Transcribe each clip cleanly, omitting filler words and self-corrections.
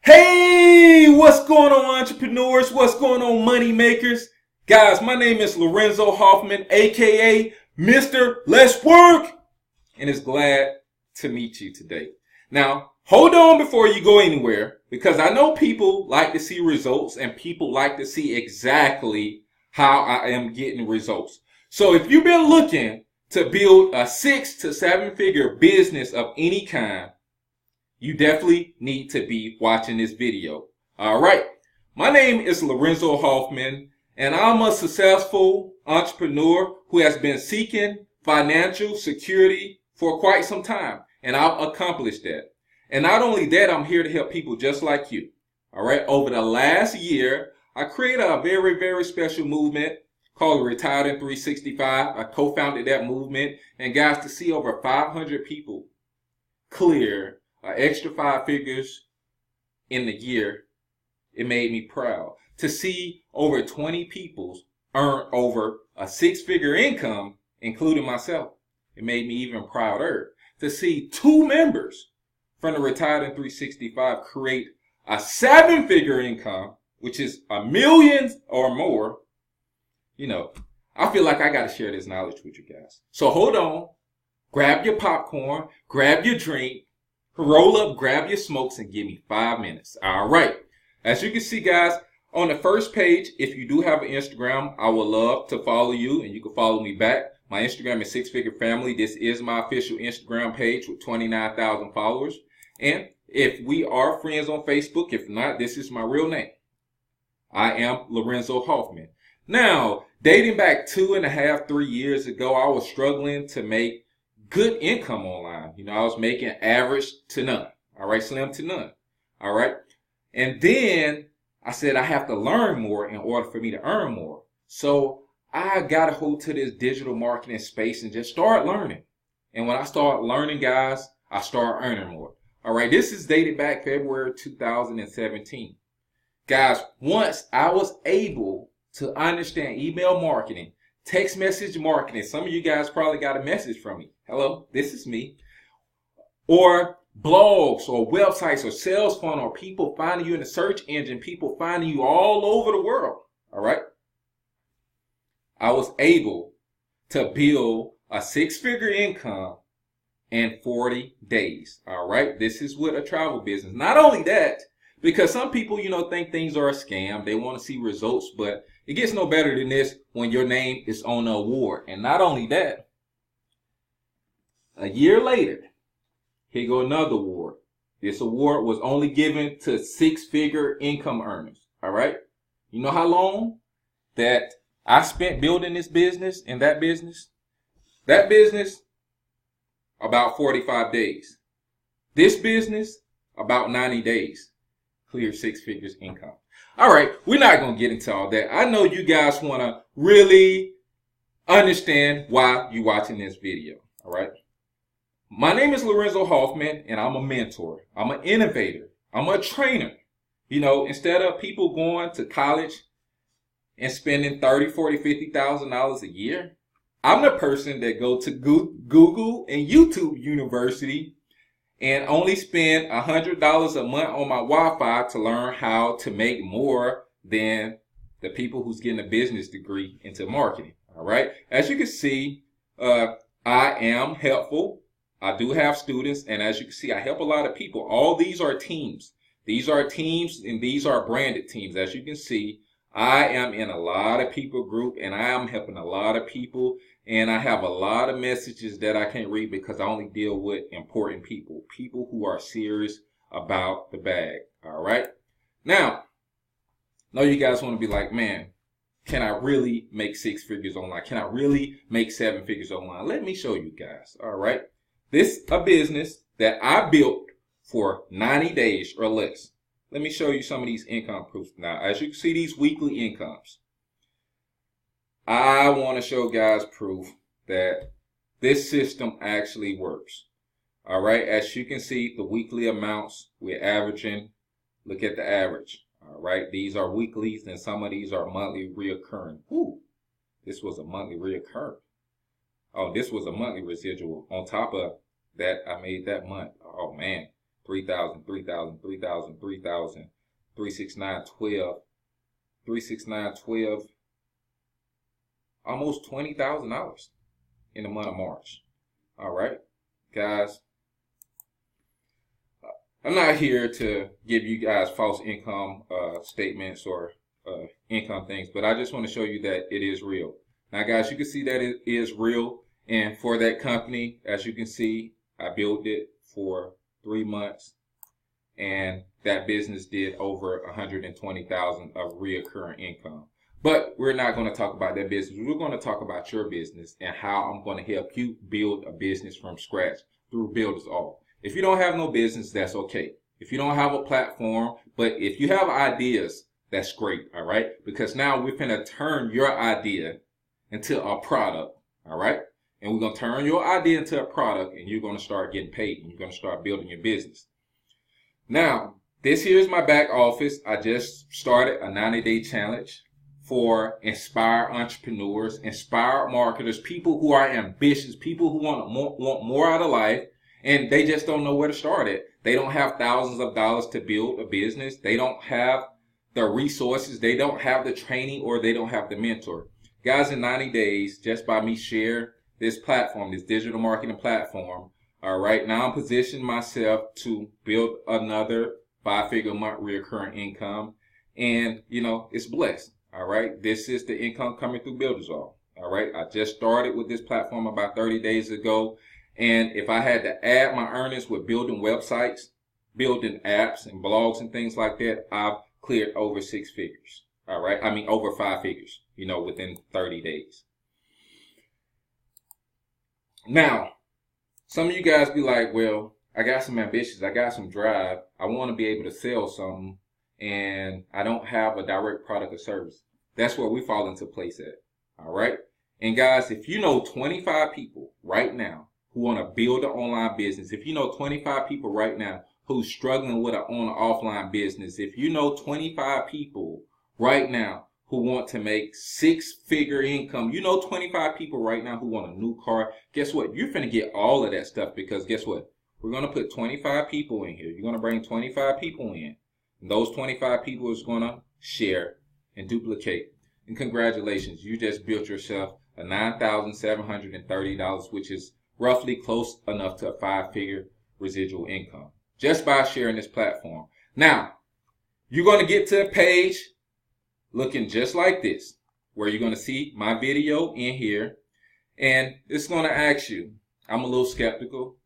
Hey, what's going on, entrepreneurs? What's going on, money makers? Guys, my name is Lorenzo Hoffman, aka Mr. Letswork, and it's glad to meet you today. Now, hold on before you go anywhere, because I know people like to see results and people like to see exactly how I am getting results. So if you've been looking to build a 6 to 7 figure business of any kind, you definitely need to be watching this video. All right. My name is Lorenzo Hoffman, and I'm a successful entrepreneur who has been seeking financial security for quite some time, and I've accomplished that. And not only that, I'm here to help people just like you. All right. Over the last year, I created a very, very special movement called Retired in 365. I co-founded that movement, and guys, to see over 500 people clear extra 5 figures in the year, it made me proud. To see over 20 people earn over a 6-figure income, including myself, it made me even prouder. To see 2 members from the Retired in 365 create a 7-figure income, which is $1 million or more, I feel like I got to share this knowledge with you guys. So hold on, grab your popcorn, grab your drink, roll up, grab your smokes, and give me 5 minutes. All right. As you can see, guys, on the first page, if you do have an Instagram, I would love to follow you, and you can follow me back. My Instagram is 6-Figure Family. This is my official Instagram page with 29,000 followers. And if we are friends on Facebook, if not, this is my real name. I am Lorenzo Hoffman. Now, dating back 2.5, 3 years ago, I was struggling to make good income online. I was making average to none. All right, slim to none. All right. And then I said I have to learn more in order for me to earn more. So I got a hold to this digital marketing space and just started learning. And when I started learning, guys, I started earning more. All right, this is dated back February 2017. Guys, once I was able to understand email marketing, text message marketing. Some of you guys probably got a message from me. Hello, this is me. Or blogs or websites or sales funnel or people finding you in the search engine, people finding you all over the world. All right. I was able to build a 6-figure income in 40 days. All right. This is with a travel business. Not only that, because some people, think things are a scam. They want to see results, but it gets no better than this when your name is on the award. And not only that, a year later, here go another award. This award was only given to 6-figure income earners. All right. You know how long that I spent building this business and that business? That business, about 45 days. This business, about 90 days. Clear 6 figures income. All right, we're not going to get into all that. I know you guys want to really understand why you're watching this video. All right. My name is Lorenzo Hoffman, and I'm a mentor. I'm an innovator. I'm a trainer. Instead of people going to college and spending $30,000, $40,000, $50,000 a year, I'm the person that go to Google and YouTube University and only spend $100 a month on my Wi-Fi to learn how to make more than the people who's getting a business degree into marketing. All right. As you can see, I am helpful. I do have students, and as you can see, I help a lot of people. All these are teams. These are teams, and these are branded teams. As you can see, I am in a lot of people group, and I am helping a lot of people, and I have a lot of messages that I can't read because I only deal with important people, people who are serious about the bag. All right. Now, I know you guys want to be like, man, can I really make 6 figures online? Can I really make 7 figures online? Let me show you guys. All right. This is a business that I built for 90 days or less. Let me show you some of these income proofs. Now, as you can see, these weekly incomes. I want to show guys proof that this system actually works. All right. As you can see, the weekly amounts we're averaging. Look at the average. All right. These are weeklies, and some of these are monthly reoccurring. Ooh, this was a monthly reoccurring. Oh, this was a monthly residual on top of that I made that month. Oh, man. 3,000, 3,000, 3,000, 3,000, 369, 12, 369, 12, almost $20,000 in the month of March. All right, guys. I'm not here to give you guys false income statements or income things, but I just want to show you that it is real. Now, guys, you can see that it is real. And for that company, as you can see, I built it for 3 months, and that business did over $120,000 of reoccurring income. But we're not going to talk about that business. We're going to talk about your business and how I'm going to help you build a business from scratch through BuilderAll. If you don't have no business, that's okay. If you don't have a platform, but if you have ideas, that's great, all right? Because now we're going to turn your idea into a product, all right? And we're going to turn your idea into a product, and you're going to start getting paid, and you're going to start building your business. Now, this here is my back office. I just started a 90-day challenge for inspired entrepreneurs, inspired marketers, people who are ambitious, people who want more out of life, and they just don't know where to start at. They don't have thousands of dollars to build a business. They don't have the resources. They don't have the training, or they don't have the mentor. Guys, in 90 days, just by me share this platform, this digital marketing platform, all right, now I'm positioning myself to build another 5-figure month recurring income. And, you know, it's blessed. All right, this is the income coming through BuilderAll. All right, I just started with this platform about 30 days ago. And if I had to add my earnings with building websites, building apps and blogs and things like that, I've cleared over 6 figures. All right, I mean over 5 figures, you know, within 30 days. Now, some of you guys be like, well, I got some ambitions, I got some drive, I want to be able to sell something, and I don't have a direct product or service. That's where we fall into place at. All right, and guys, if you know 25 people right now who want to build an online business, if you know 25 people right now who's struggling with an offline business, if you know 25 people right now who want to make 6-figure income, you know 25 people right now who want a new car, guess what? You're finna get all of that stuff, because guess what? We're going to put 25 people in here. You're going to bring 25 people in. And those 25 people is going to share and duplicate. And congratulations, you just built yourself a $9,730, which is roughly close enough to a 5-figure residual income just by sharing this platform. Now, you're going to get to a page looking just like this, where you're going to see my video in here, and it's going to ask you, I'm a little skeptical.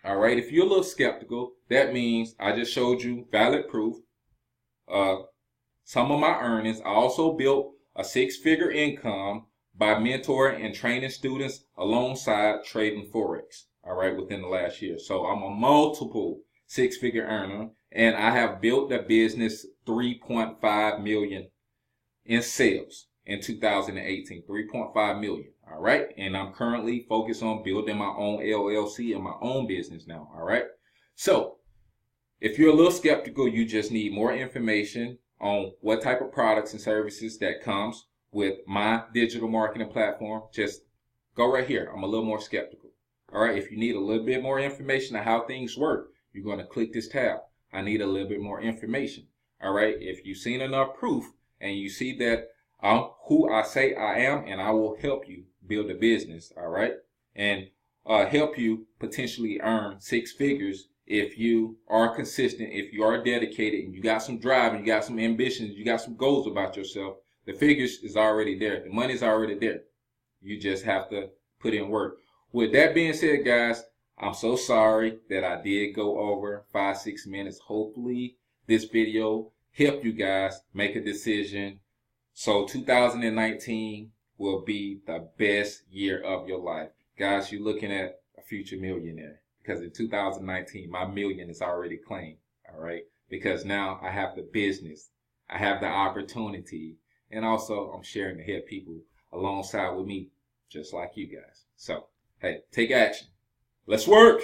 All right, if you're a little skeptical, that means I just showed you valid proof. Some of my earnings. I also built a 6-figure income by mentoring and training students alongside trading Forex, all right, within the last year. So I'm a multiple 6-figure earner, and I have built a business 3.5 million in sales in 2018, 3.5 million, all right? And I'm currently focused on building my own LLC and my own business now, all right? So if you're a little skeptical, you just need more information on what type of products and services that comes with my digital marketing platform, just go right here. I'm a little more skeptical. All right, if you need a little bit more information on how things work, you're going to click this tab. I need a little bit more information. All right, if you've seen enough proof and you see that I'm who I say I am, and I will help you build a business, all right, and help you potentially earn 6 figures if you are consistent, if you are dedicated, and you got some drive, and you got some ambitions, you got some goals about yourself. The figures is already there. The money's already there. You just have to put in work. With that being said, guys, I'm so sorry that I did go over 5-6 minutes. Hopefully this video helped you guys make a decision. So 2019 will be the best year of your life. Guys, you're looking at a future millionaire, because in 2019, my million is already claimed. All right. Because now I have the business, I have the opportunity, and also I'm sharing to help people alongside with me, just like you guys. So, hey, take action. Let's work.